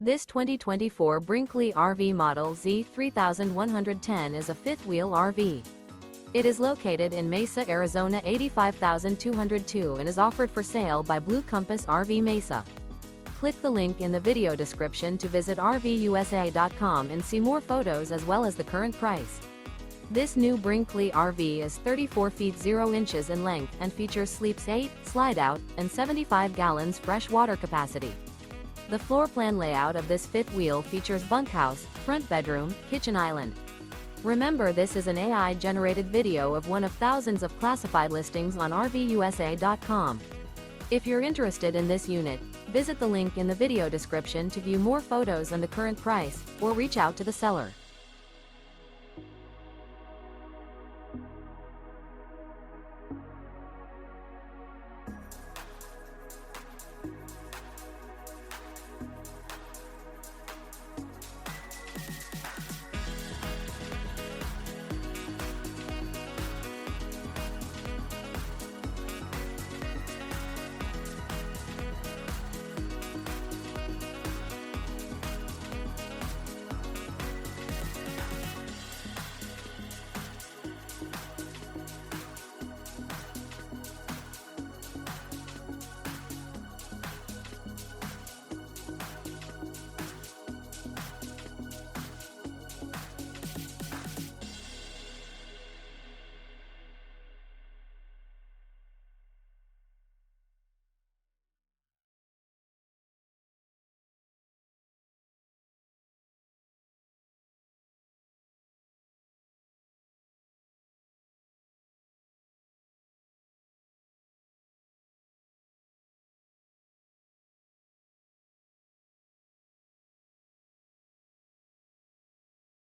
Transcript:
This 2024 Brinkley RV Model Z 3110 is a fifth-wheel RV. It is located in Mesa, Arizona 85202 and is offered for sale by Blue Compass RV Mesa. Click the link in the video description to visit RVUSA.com and see more photos as well as the current price. This new Brinkley RV is 34 feet 0 inches in length and features sleeps 8, slide-out, and 75 gallons fresh water capacity. The floor plan layout of this fifth wheel features bunkhouse, front bedroom, kitchen island. Remember, this is an AI-generated video of one of thousands of classified listings on RVUSA.com. If you're interested in this unit, visit the link in the video description to view more photos and the current price, or reach out to the seller.